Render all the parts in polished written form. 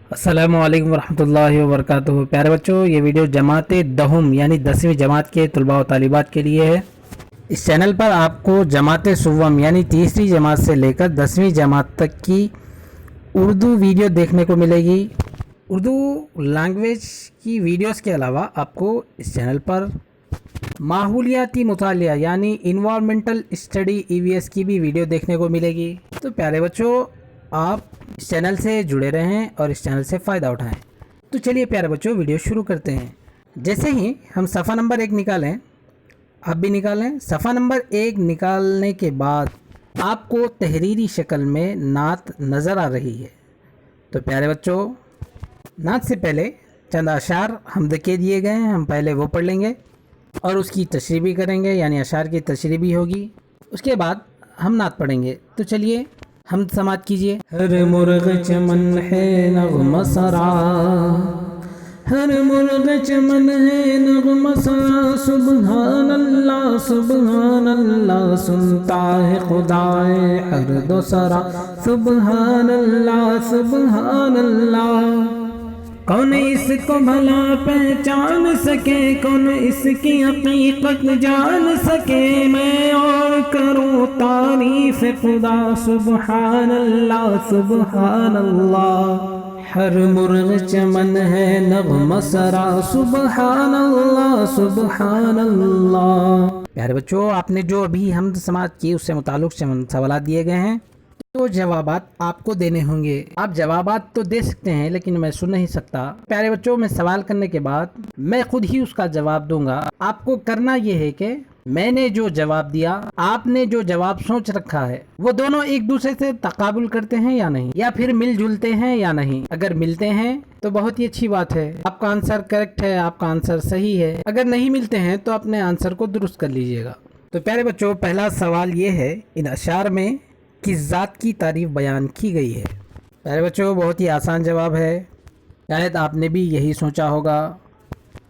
अस्सलामु अलैकुम वरहमतुल्लाहि वबरकातुहू। प्यारे बच्चों, ये वीडियो जमात दहुम यानी 10वीं जमात के तलबा व तालिबात के लिए है। इस चैनल पर आपको जमात सुव्वम यानी तीसरी जमात से लेकर 10वीं जमात तक की उर्दू वीडियो देखने को मिलेगी। उर्दू लैंग्वेज की वीडियोस के अलावा आपको इस चैनल पर माहौलियाती मुतालिया यानी इन्वायरमेंटल स्टडी ईवीएस की भी वीडियो देखने को मिलेगी। तो प्यारे बच्चों, आप इस चैनल से जुड़े रहें और इस चैनल से फ़ायदा उठाएं। तो चलिए प्यारे बच्चों, वीडियो शुरू करते हैं। जैसे ही हम सफ़ा नंबर 1 निकालें, आप भी निकालें। सफ़ा नंबर 1 निकालने के बाद आपको तहरीरी शक्ल में नात नज़र आ रही है। तो प्यारे बच्चों, नात से पहले चंद अशार हमद के दिए गए हैं, हम पहले वो पढ़ लेंगे और उसकी तशरीह भी करेंगे, यानी अशार की तशरीह भी होगी। उसके बाद हम नात पढ़ेंगे। तो चलिए हम समात कीजिए। हर मुर्ग चमन है नग़्मा सरा, हर मुर्ग चमन है नग़्मा सरा, सुबहान अल्लाह सुबहान अल्लाह, सुनता है खुदाए हर दो सरा, सुबहान अल्लाह सुबहान अल्लाह। कौन इसको भला पहचान सके, कौन इसकी हकीकत जान सके, मैं और करूँ तारीफ खुदा, सुबहान अल्लाह सुबहान अल्लाह। हर मुर्ग चमन है नग़्मा सरा, सुबहान अल्लाह सुबहान अल्लाह। प्यारे बच्चों, आपने जो अभी हमद समात की उससे मुताल्लिक़ सवाल दिए गए हैं, तो जवाबात आपको देने होंगे। आप जवाबात तो दे सकते हैं लेकिन मैं सुन नहीं सकता। प्यारे बच्चों, मैं सवाल करने के बाद मैं खुद ही उसका जवाब दूंगा। आपको करना यह है कि मैंने जो जवाब दिया, आपने जो जवाब सोच रखा है, वो दोनों एक दूसरे से तकाबुल करते हैं या नहीं, या फिर मिलजुलते हैं या नहीं। अगर मिलते हैं तो बहुत ही अच्छी बात है, आपका आंसर करेक्ट है, आपका आंसर सही है। अगर नहीं मिलते हैं तो अपने आंसर को दुरुस्त कर लीजिएगा। तो प्यारे बच्चों, पहला सवाल ये है, इन अशार में किस ज़ात की तारीफ़ बयान की गई है। प्यारे बच्चों, बहुत ही आसान जवाब है। शायद आपने भी यही सोचा होगा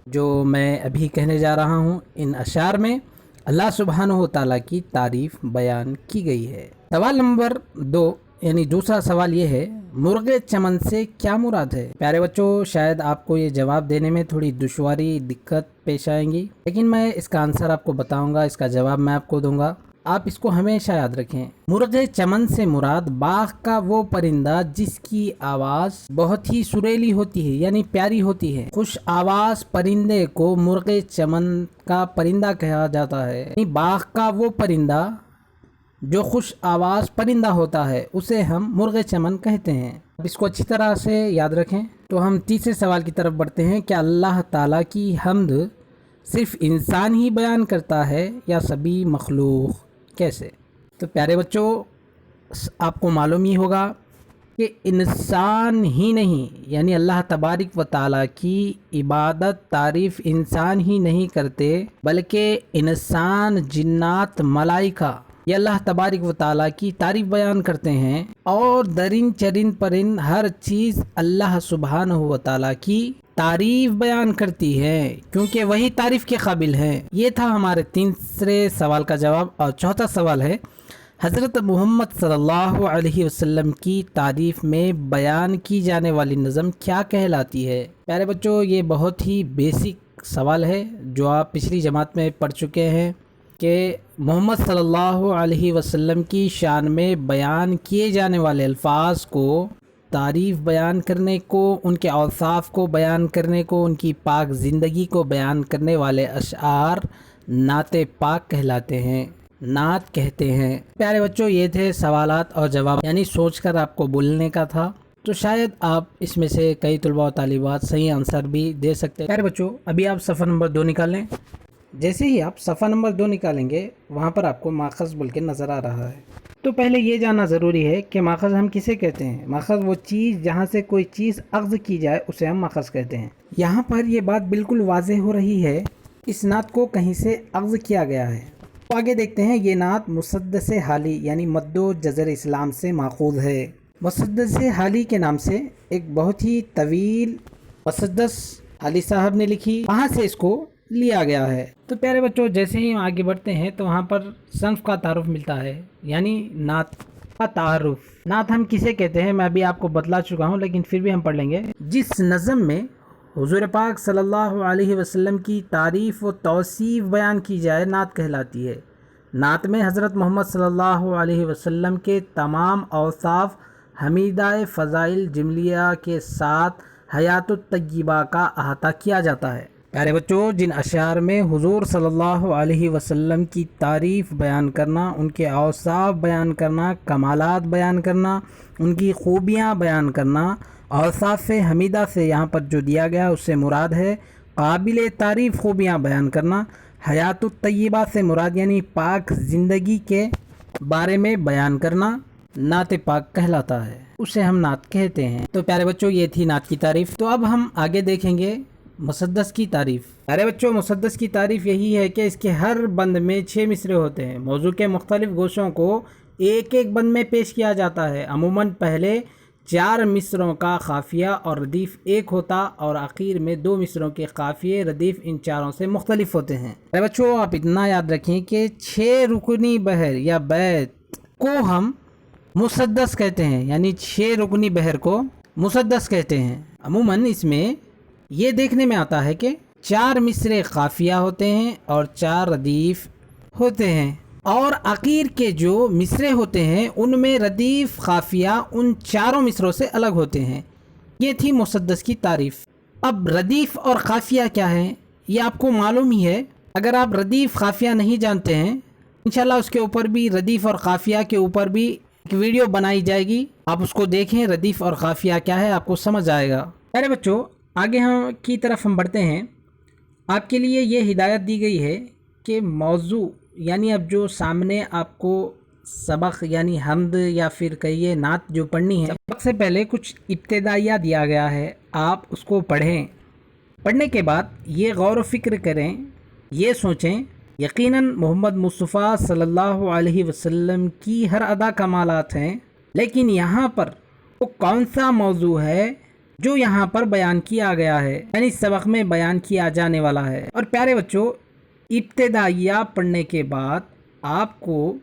जो मैं अभी कहने जा रहा हूँ। इन अशार में अल्लाह सुब्हानहू व तआला की तारीफ़ बयान की गई है। सवाल नंबर 2 यानी दूसरा सवाल ये है, मुर्गे चमन से क्या मुराद है। प्यारे बच्चों, शायद आपको ये जवाब देने में थोड़ी दुश्वारी दिक्कत पेश आएंगी, लेकिन मैं इसका आंसर आपको बताऊंगा, इसका जवाब मैं आपको दूंगा। आप इसको हमेशा याद रखें। मुर्गे चमन से मुराद बाग का वो परिंदा जिसकी आवाज़ बहुत ही सुरीली होती है यानी प्यारी होती है। खुश आवाज़ परिंदे को मुर्गे चमन का परिंदा कहा जाता है। यानी बाग का वो परिंदा जो खुश आवाज़ परिंदा होता है उसे हम मुर्गे चमन कहते हैं। अब इसको अच्छी तरह से याद रखें। तो हम तीसरे सवाल की तरफ बढ़ते हैं। क्या अल्लाह ताला की हम्द सिर्फ इंसान ही बयान करता है या सभी मखलूक, कैसे। तो प्यारे बच्चों, आपको मालूम ही होगा कि इंसान ही नहीं यानी अल्लाह तबारिक व ताला की इबादत तारीफ़ इंसान ही नहीं करते, बल्कि इंसान, जिन्नात, मलाइका ये अल्लाह तबारिक व ताला की तारीफ़ बयान करते हैं। और दरिन चरिन परिन हर चीज़ अल्लाह सुब्हानहू व तआला की तारीफ़ बयान करती है, क्योंकि वही तारीफ़ के काबिल है। ये था हमारे तीसरे सवाल का जवाब। और चौथा सवाल है, हज़रत मोहम्मद सल्लल्लाहु अलैहि वसल्लम की तारीफ़ में बयान की जाने वाली नज़म क्या कहलाती है। प्यारे बच्चों, ये बहुत ही बेसिक सवाल है जो आप पिछली जमात में पढ़ चुके हैं कि मोहम्मद सल्लल्लाहु अलैहि वसल्लम की शान में बयान किए जाने वाले अल्फाज को, तारीफ़ बयान करने को, उनके औसाफ को बयान करने को, उनकी पाक ज़िंदगी को बयान करने वाले अशार नाते पाक कहलाते हैं, नात कहते हैं। प्यारे बच्चों, ये थे सवालात और जवाब, यानी सोचकर आपको बोलने का था। तो शायद आप इसमें से कई तलबा व तालिबात सही आंसर भी दे सकते हैं। प्यारे बच्चों, अभी आप सफ़ा नंबर 2 निकालें। जैसे ही आप सफ़ा नंबर 2 निकालेंगे, वहाँ पर आपको माखज़ बोल के नज़र आ रहा है। तो पहले ये जानना ज़रूरी है कि माखज़ हम किसे कहते हैं। माखज़ वो चीज़ जहाँ से कोई चीज़ अख़ज़ की जाए उसे हम माखज़ कहते हैं। यहाँ पर ये बात बिल्कुल वाज़ेह हो रही है, इस नात को कहीं से अख़ज़ किया गया है। तो आगे देखते हैं। ये नात मुसद्दस हाली यानी मद्दो जज़र इस्लाम से माखूज़ है। मुसद्दस हाली के नाम से एक बहुत ही तवील मुसद्दस हाली साहब ने लिखी, वहाँ से इसको लिया गया है। तो प्यारे बच्चों, जैसे ही हम आगे बढ़ते हैं तो वहाँ पर सन्फ़ का तारुफ मिलता है, यानी नात کا तारुफ। नात हम किसे कहते हैं मैं अभी आपको बतला चुका हूँ, लेकिन फिर भी हम पढ़ लेंगे। जिस नज़म में हुजूर पाक सल्लल्लाहु अलैहि वसल्लम की तारीफ़ व तौसीफ़ बयान की जाए नात कहलाती है। नात में हज़रत मोहम्मद सल्लल्लाहु अलैहि वसल्लम के तमाम औसाफ हमीदाए फ़ज़ाइल जिमलिया के साथ हयातुत तय्यबा का अहाता किया जाता है। प्यारे बच्चों, जिन अशार में हुजूर सल्लल्लाहु अलैहि वसल्लम की तारीफ़ बयान करना, उनके औसाफ बयान करना, कमालात बयान करना, उनकी खूबियाँ बयान करना, औसाफ हमीदा से यहाँ पर जो दिया गया उससे मुराद है काबिल तारीफ़ खूबियाँ बयान करना। हयातुत तय्यबा से मुराद यानी पाक ज़िंदगी के बारे में बयान करना नात पाक कहलाता है, उसे हम नात कहते हैं। तो प्यारे बच्चों, ये थी नात की तारीफ़। तो अब हम आगे देखेंगे मुसद्दस की तारीफ़। प्यारे बच्चों, मुसद्दस की तारीफ़ यही है कि इसके हर बंद में 6 मिसरे होते हैं। मौजू के मुख्तलिफ गोशों को एक एक बंद में पेश किया जाता है। अमूमन पहले 4 मिसरों का काफ़िया और रदीफ़ एक होता और आखिर में 2 मिसरों के काफ़िए रदीफ़ इन चारों से मुख्तलिफ होते हैं। प्यारे बच्चों, आप इतना याद रखें कि 6 रुकनी बहर या बैत को हम मुसद्दस कहते हैं, यानी 6 रुकनी बहर को मुसद्दस कहते हैं। अमूमन इसमें ये देखने में आता है कि 4 मिसरे काफ़िया होते हैं और 4 रदीफ़ होते हैं, और आखिर के जो मिसरे होते हैं उनमें रदीफ़ काफ़िया उन चारों मिसरों से अलग होते हैं। ये थी मुसद्दस की तारीफ़। अब रदीफ़ और काफ़िया क्या है ये आपको मालूम ही है। अगर आप रदीफ़ काफ़िया नहीं जानते हैं, इंशाल्लाह उसके ऊपर भी, रदीफ़ और काफ़िया के ऊपर भी एक वीडियो बनाई जाएगी, आप उसको देखें। रदीफ़ और काफ़िया क्या है आपको समझ आएगा। प्यारे बच्चों, आगे की तरफ हम बढ़ते हैं। आपके लिए ये हिदायत दी गई है कि मौजू यानी अब जो सामने आपको सबक यानी हम्द या फिर कहिए नात जो पढ़नी है, सबक से पहले कुछ इब्तिदाइया दिया गया है, आप उसको पढ़ें। पढ़ने के बाद ये गौर व फिक्र करें, ये सोचें यकीनन मोहम्मद मुस्तफ़ा सल्लल्लाहु अलैहि वसल्लम की हर अदा कमालात हैं, लेकिन यहाँ पर वो कौन सा मौजू है जो यहाँ पर बयान किया गया है, यानी सबक में बयान किया जाने वाला है। और प्यारे बच्चों, इब्तिदाइया पढ़ने के बाद आपको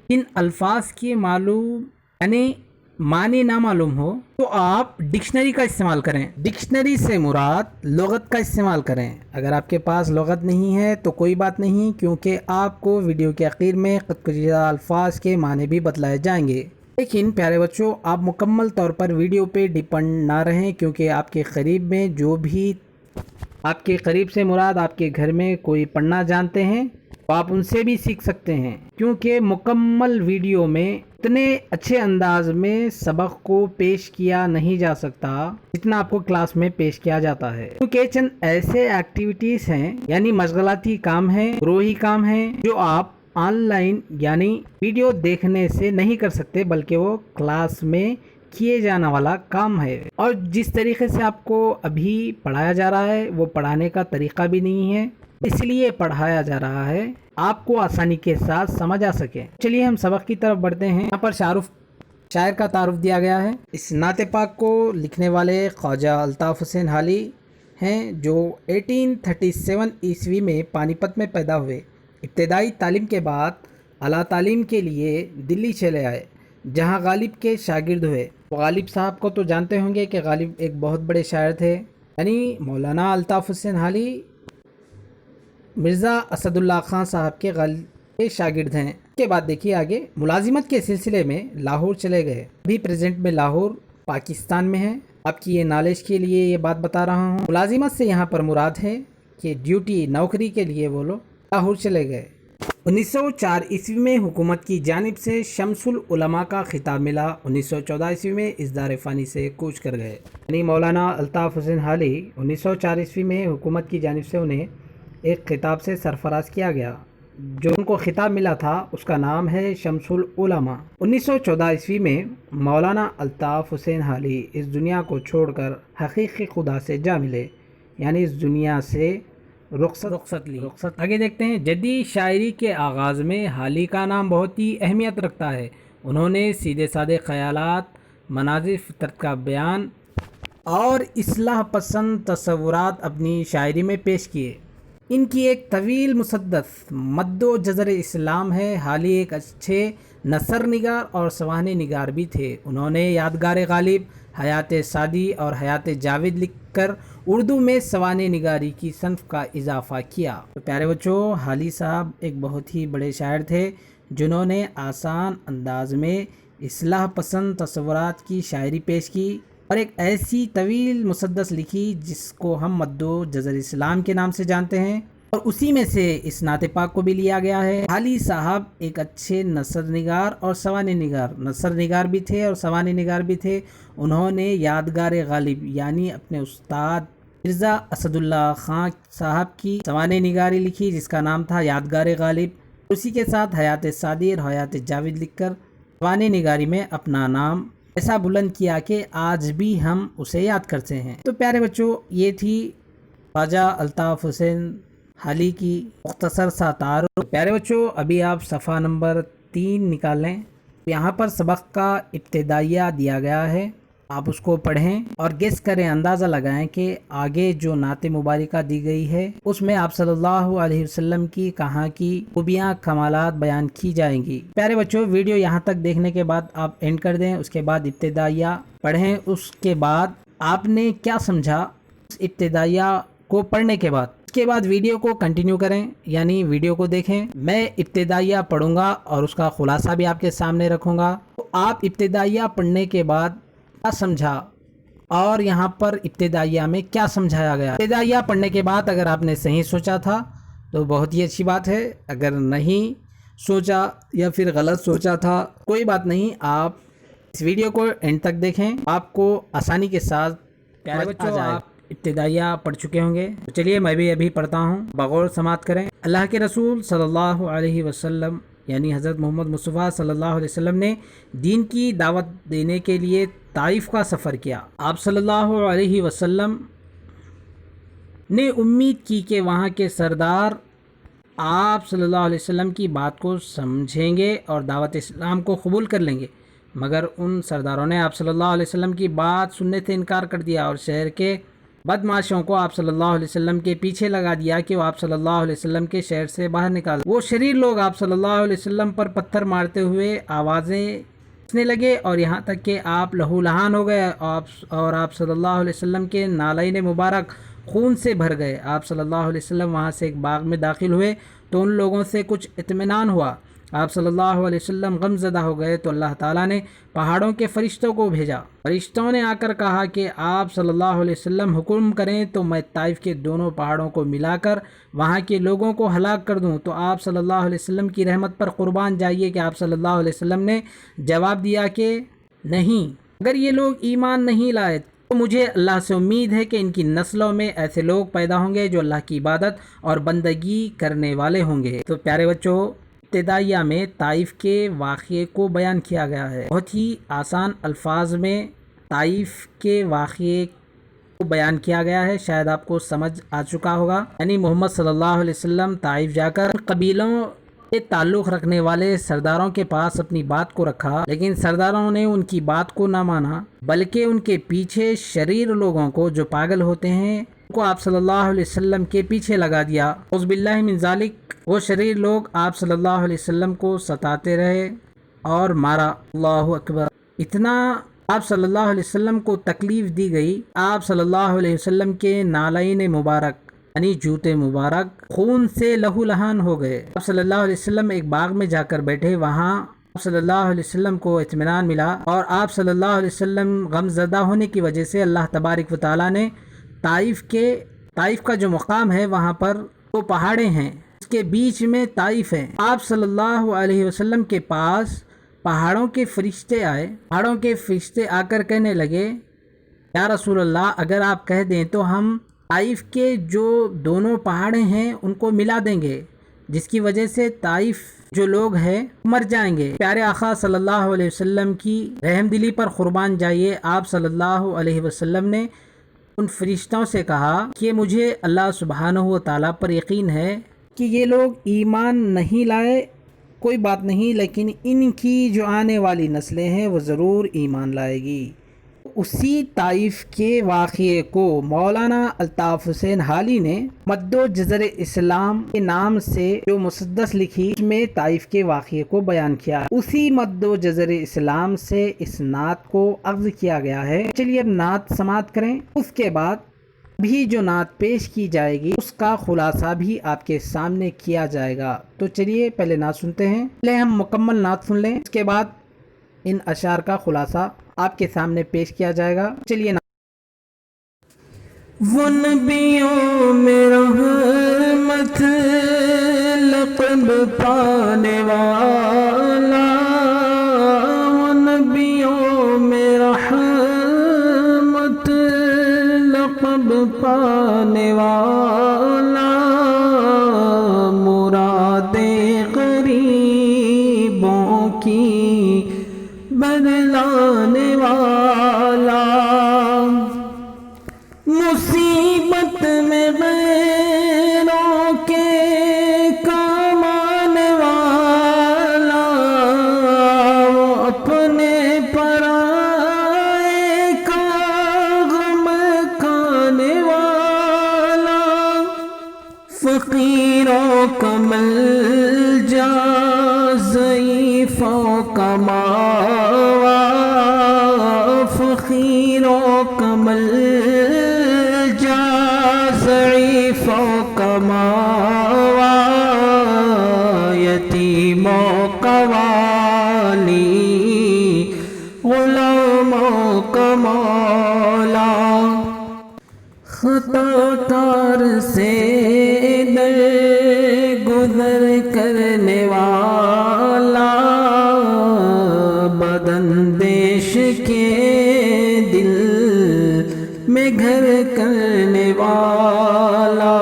इन अल्फाज के मालूम यानी माने ना मालूम हो तो आप डिक्शनरी का इस्तेमाल करें। डिक्शनरी से मुराद लुगत का इस्तेमाल करें। अगर आपके पास लुगत नहीं है तो कोई बात नहीं, क्योंकि आपको वीडियो के आखिर में कुछ अल्फाज के माने भी बतलाए जाएंगे। लेकिन प्यारे बच्चों, आप मुकम्मल तौर पर वीडियो पे डिपेंड ना रहें, क्योंकि आपके करीब में जो भी, आपके करीब से मुराद आपके घर में कोई पढ़ना जानते हैं तो आप उनसे भी सीख सकते हैं, क्योंकि मुकम्मल वीडियो में इतने अच्छे अंदाज में सबक को पेश किया नहीं जा सकता जितना आपको क्लास में पेश किया जाता है। क्योंकि चंद ऐसे एक्टिविटीज़ हैं यानी मशगलाती काम हैं, ग्रोही काम हैं, जो आप ऑनलाइन यानी वीडियो देखने से नहीं कर सकते, बल्कि वो क्लास में किए जाने वाला काम है। और जिस तरीके से आपको अभी पढ़ाया जा रहा है वो पढ़ाने का तरीका भी नहीं है, इसलिए पढ़ाया जा रहा है आपको आसानी के साथ समझ आ सके। चलिए हम सबक की तरफ बढ़ते हैं। यहाँ पर शायर का तारुफ दिया गया है। इस नाते पाक को लिखने वाले ख्वाजा अल्ताफ़ हुसैन हाली हैं, जो 1837 ईस्वी में पानीपत में पैदा हुए। इब्तदाई तालीम के बाद आला तालीम के लिए दिल्ली चले आए, जहां गालिब के शागिर्द हुए। गालिब साहब को तो जानते होंगे कि गालिब एक बहुत बड़े शायर थे, यानी मौलाना अल्ताफ़ हुसैन हाली मिर्ज़ा असदुल्ला ख़ान साहब के शागिर्द हैं। के बाद देखिए आगे, मुलाजिमत के सिलसिले में लाहौर चले गए। अभी प्रेजेंट में लाहौर पाकिस्तान में है। आपकी ये नॉलेज के लिए ये बात बता रहा हूँ। मुलाजिमत से यहाँ पर मुराद है कि ड्यूटी, नौकरी के लिए वो लोग लाहौर चले गए। 1904 ईस्वी में हुकूमत की जानिब से शमसुल उलमा का खिताब मिला। 1914 ईस्वी में इस दार फ़ानी से कूच कर गए। यानी मौलाना अल्ताफ़ हुसैन हाली 1904 ईस्वी में हुकूमत की जानिब से उन्हें एक खिताब से सरफराज किया गया। जो उनको खिताब मिला था उसका नाम है शमसुल उलमा। 1914 ईस्वी में मौलाना अल्ताफ़ हुसैन हाली इस दुनिया को छोड़कर हकीकी खुदा से जा मिले, यानी इस दुनिया से रुखसत ली। आगे देखते हैं। जदीद शायरी के आगाज़ में हाली का नाम बहुत ही अहमियत रखता है। उन्होंने सीधे सादे ख़यालात, मनाज़िर फ़ितरत का बयान और इस्लाह पसंद तसव्वुरात अपनी शायरी में पेश किए। इनकी एक तवील मुसद्दस मद्दो जज़र इस्लाम है। हाली एक अच्छे نثر نگار اور سوانح نگار بھی تھے۔ انہوں نے یادگار غالب، حیات سعدی اور حیات جاوید لکھ کر اردو میں سوانح نگاری کی صنف کا اضافہ کیا۔ تو پیارے بچوں، حالی صاحب ایک بہت ہی بڑے شاعر تھے جنہوں نے آسان انداز میں اصلاح پسند تصورات کی شاعری پیش کی اور ایک ایسی طویل مسدس لکھی جس کو ہم مد و جزر اسلام کے نام سے جانتے ہیں، اور اسی میں سے اس نعت پاک کو بھی لیا گیا ہے۔ حالی صاحب ایک اچھے نثر نگار اور سوانح نگار، نثر نگار بھی تھے اور سوانح نگار بھی تھے۔ انہوں نے یادگار غالب یعنی اپنے استاد مرزا اسد اللہ خان صاحب کی سوانح نگاری لکھی جس کا نام تھا یادگار غالب، اسی کے ساتھ حیات سعدی اور حیات جاوید لکھ کر سوانح نگاری میں اپنا نام ایسا بلند کیا کہ آج بھی ہم اسے یاد کرتے ہیں۔ تو پیارے بچوں، یہ تھی خواجہ الطاف حسین حالی کی مختصر سا تعارف۔ پیارے بچوں، ابھی آپ صفحہ نمبر 3 نکال لیں۔ یہاں پر سبق کا ابتدائیہ دیا گیا ہے، آپ اس کو پڑھیں اور گیس کریں، اندازہ لگائیں کہ آگے جو نعت مبارکہ دی گئی ہے اس میں آپ صلی اللہ علیہ وسلم کی کہاں کی خوبیاں کمالات بیان کی جائیں گی۔ پیارے بچوں، ویڈیو یہاں تک دیکھنے کے بعد آپ اینڈ کر دیں، اس کے بعد ابتدائیہ پڑھیں، اس کے بعد آپ نے کیا سمجھا اس ابتدائیہ کو پڑھنے کے بعد، اس کے بعد ویڈیو کو کنٹینیو کریں، یعنی ویڈیو کو دیکھیں۔ میں ابتدائیہ پڑھوں گا اور اس کا خلاصہ بھی آپ کے سامنے رکھوں گا، تو آپ ابتدائیہ پڑھنے کے بعد کیا سمجھا اور یہاں پر ابتدائیہ میں کیا سمجھایا گیا۔ ابتدائیہ پڑھنے کے بعد اگر آپ نے صحیح سوچا تھا تو بہت ہی اچھی بات ہے، اگر نہیں سوچا یا پھر غلط سوچا تھا کوئی بات نہیں، آپ اس ویڈیو کو اینڈ تک دیکھیں، آپ کو آسانی کے ساتھ پیارے بچوں آپ ابتدائیہ پڑھ چکے ہوں گے۔ تو چلیے میں بھی ابھی پڑھتا ہوں، بغور سماعت کریں۔ اللہ کے رسول صلی اللہ علیہ وسلم یعنی حضرت محمد مصطفیٰ صلی اللہ علیہ وسلم نے دین کی دعوت دینے کے لیے طائف کا سفر کیا۔ آپ صلی اللہ علیہ وسلم نے امید کی کہ وہاں کے سردار آپ صلی اللہ علیہ وسلم کی بات کو سمجھیں گے اور دعوت اسلام کو قبول کر لیں گے، مگر ان سرداروں نے آپ صلی اللہ علیہ وسلم کی بات سننے سے انکار کر دیا اور شہر کے بدمعاشوں کو آپ صلی اللہ علیہ وسلم کے پیچھے لگا دیا کہ وہ آپ صلی اللہ علیہ وسلم کے شہر سے باہر نکال۔ وہ شریر لوگ آپ صلی اللہ علیہ وسلم پر پتھر مارتے ہوئے آوازیں لگے اور یہاں تک کہ آپ لہو لہان ہو گئے اور آپ صلی اللہ علیہ وسلم کے نالین مبارک خون سے بھر گئے۔ آپ صلی اللہ علیہ وسلم وہاں سے ایک باغ میں داخل ہوئے تو ان لوگوں سے کچھ اطمینان ہوا۔ آپ صلی اللہ علیہ وسلم غم زدہ ہو گئے تو اللہ تعالیٰ نے پہاڑوں کے فرشتوں کو بھیجا۔ فرشتوں نے آ کر کہا کہ آپ صلی اللہ علیہ وسلم حکم کریں تو میں طائف کے دونوں پہاڑوں کو ملا کر وہاں کے لوگوں کو ہلاک کر دوں، تو آپ صلی اللہ علیہ وسلم کی رحمت پر قربان جائیے کہ آپ صلی اللہ علیہ وسلم نے جواب دیا کہ نہیں، اگر یہ لوگ ایمان نہیں لائے تو مجھے اللہ سے امید ہے کہ ان کی نسلوں میں ایسے لوگ پیدا ہوں گے جو اللہ کی عبادت اور بندگی کرنے والے ہوں گے۔ تو پیارے بچوں، ابتدائیہ میں طائف کے واقعے کو بیان کیا گیا ہے، بہت ہی آسان الفاظ میں طائف کے واقعے کو بیان کیا گیا ہے، شاید آپ کو سمجھ آ چکا ہوگا۔ یعنی محمد صلی اللہ علیہ وسلم طائف جا کر قبیلوں سے تعلق رکھنے والے سرداروں کے پاس اپنی بات کو رکھا، لیکن سرداروں نے ان کی بات کو نہ مانا، بلکہ ان کے پیچھے شریر لوگوں کو جو پاگل ہوتے ہیں ان کو آپ صلی اللہ علیہ وسلم کے پیچھے لگا دیا۔ اعوذ باللہ من ذالک، وہ شریر لوگ آپ صلی اللہ علیہ وسلم کو ستاتے رہے اور مارا۔ اللہ اکبر، اتنا آپ صلی اللہ علیہ وسلم کو تکلیف دی گئی، آپ صلی اللہ علیہ وسلم کے نالین مبارک یعنی جوتے مبارک خون سے لہو لہان ہو گئے۔ آپ صلی اللہ علیہ وسلم ایک باغ میں جا کر بیٹھے، وہاں آپ صلی اللہ علیہ وسلم کو اطمینان ملا اور آپ صلی اللہ علیہ وسلم غم زدہ ہونے کی وجہ سے اللہ تبارک و تعالیٰ نے طائف کا جو مقام ہے وہاں پر دو پہاڑیں ہیں، اس کے بیچ میں طائف ہے۔ آپ صلی اللہ علیہ وسلم کے پاس پہاڑوں کے فرشتے آئے، پہاڑوں کے فرشتے آ کر کہنے لگے یا رسول اللہ، اگر آپ کہہ دیں تو ہم طائف کے جو دونوں پہاڑیں ہیں ان کو ملا دیں گے، جس کی وجہ سے طائف جو لوگ ہیں مر جائیں گے۔ پیارے آقا صلی اللہ علیہ وسلم کی رحم دلی پر قربان جائیے، آپ صلی اللہ علیہ وسلم نے ان فرشتوں سے کہا کہ مجھے اللہ سبحانہ و تعالیٰ پر یقین ہے کہ یہ لوگ ایمان نہیں لائے، کوئی بات نہیں، لیکن ان کی جو آنے والی نسلیں ہیں وہ ضرور ایمان لائے گی۔ اسی طائف کے واقعے کو مولانا الطاف حسین حالی نے مد و جزر اسلام کے نام سے جو مسدس لکھی اس میں طائف کے واقعے کو بیان کیا. اسی مد و جزر اسلام سے اس نعت کو اخذ کیا گیا ہے. چلیے اب نعت سماعت کریں. اس کے بعد بھی جو نعت پیش کی جائے گی اس کا خلاصہ بھی آپ کے سامنے کیا جائے گا. تو چلیے پہلے نعت سنتے ہیں. پہلے ہم مکمل نعت سن لیں, اس کے بعد ان اشعار کا خلاصہ آپ کے سامنے پیش کیا جائے گا. چلیے وہ نبیوں میں رحمت لقب پانے والا, وہ نبیوں میں رحمت لقب پانے والا, مرادیں غریبوں کی بدلانے والا, مصیبت میں غیروں کے کام آنے والا, وہ اپنے پرائے کا غم کھانے والا, فقیروں کا ملجا ضعیفوں کا ماوا, فقیروں کا ملجا ضعیفوں کا ماوا, یتیموں کا والی غلاموں کا مولا, خطا کار سے در گزر کرنے والا, بداندیش کے دل میں گھر کرنے والا,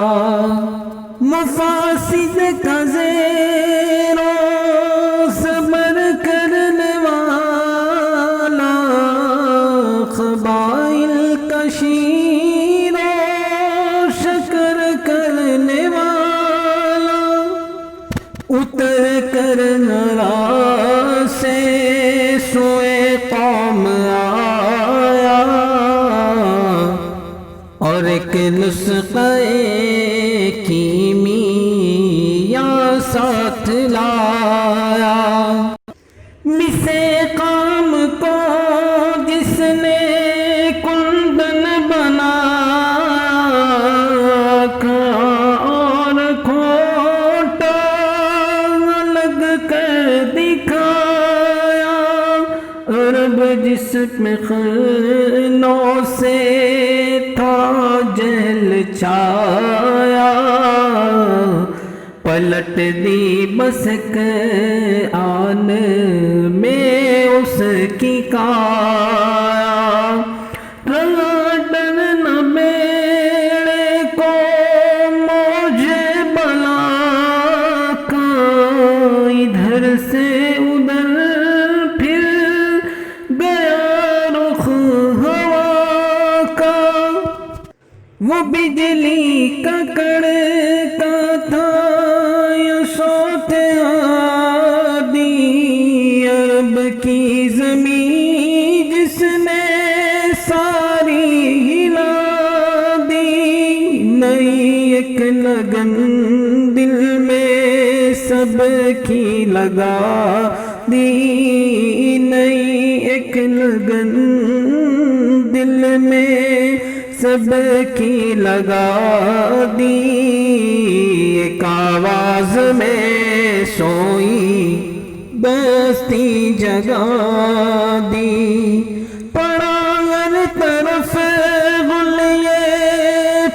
مفاسد کا زیر و صبر کرنے والا, قبائل کا شیر و شکر کرنے والا, اتر کر نرا سے سوئے قوم آیا, اور ایک نسخہ کیمیا ساتھ لایا, مسے کام کو جس نے کندن بنایا, اور کھوٹا الگ کر دکھایا, عرب جس میں خنوں سے تھا جہل چھایا, پلٹ دی بسک آن میں اس کی کایا, رہا ڈر نہ بیڑے کو موجے بلا کا, ادھر سے ادھر پھر گیا رخ ہوا کا, وہ بجلی کا کڑکا تھا یا صوت عادی, عرب کی زمین جس نے ساری ہلا دی, نئی ایک لگن دل میں سب کی لگا دی, نئی ایک لگن دل میں سب کی لگا دی, ایک آواز میں سوئی بستی جگا دی, پڑا ہر طرف غلیے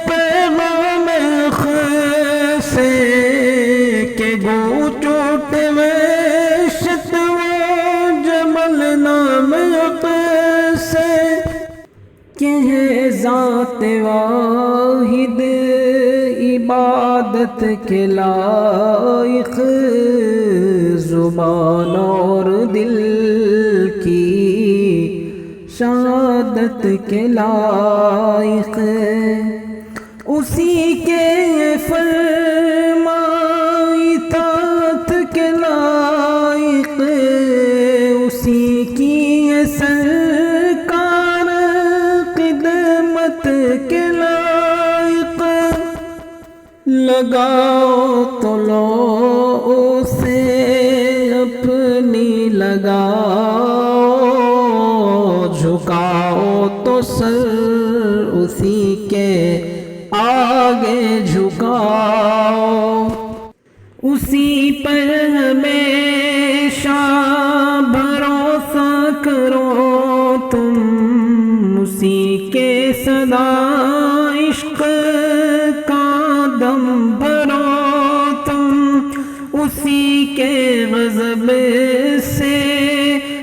پیغام سے, کہ گو چوٹ وحشت و جبل نام سے, کہ ہے ذات واحد عبادت کے لائق, زبان اور دل کی شہادت کے لائق, اسی کے فرما اطاعت کے لائق, اسی کی سرکار عظمت کے لائق لگاؤ تو لو اسے اپنی لگاؤ، جھکاؤ تو سر اسی کے آگے جھکاؤ، اسی پر ہمیشہ بھروسہ کرو تم، اسی کے صدا عشق کا دم بھرو تم، اسی کے غضب سے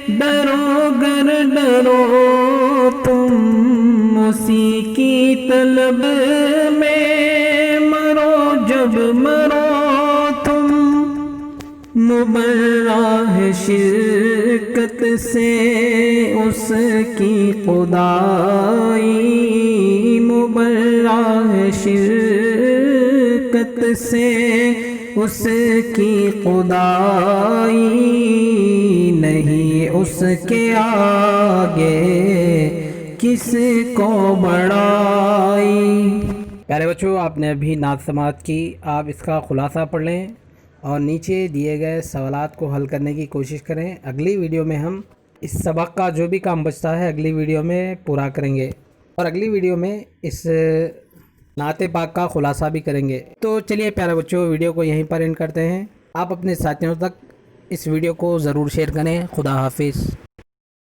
ڈرو گر ڈرو تم، اسی کی طلب میں مرو جب مرو تم، مبرہ ہے شرکت سے اس کی خدائی، مبرہ ہے شرکت سے اس کی خدائی، نہیں اس کے آگے کس کو بڑائی۔ پیارے بچوں، آپ نے ابھی نعت سماعت کی، آپ اس کا خلاصہ پڑھ لیں اور نیچے دیے گئے سوالات کو حل کرنے کی کوشش کریں۔ اگلی ویڈیو میں ہم اس سبق کا جو بھی کام بچتا ہے اگلی ویڈیو میں پورا کریں گے، اور اگلی ویڈیو میں اس نعت پاک کا خلاصہ بھی کریں گے۔ تو چلیے پیارے بچوں، ویڈیو کو یہیں پر اینڈ کرتے ہیں۔ آپ اپنے ساتھیوں تک اس ویڈیو کو ضرور شیئر کریں۔ خدا حافظ۔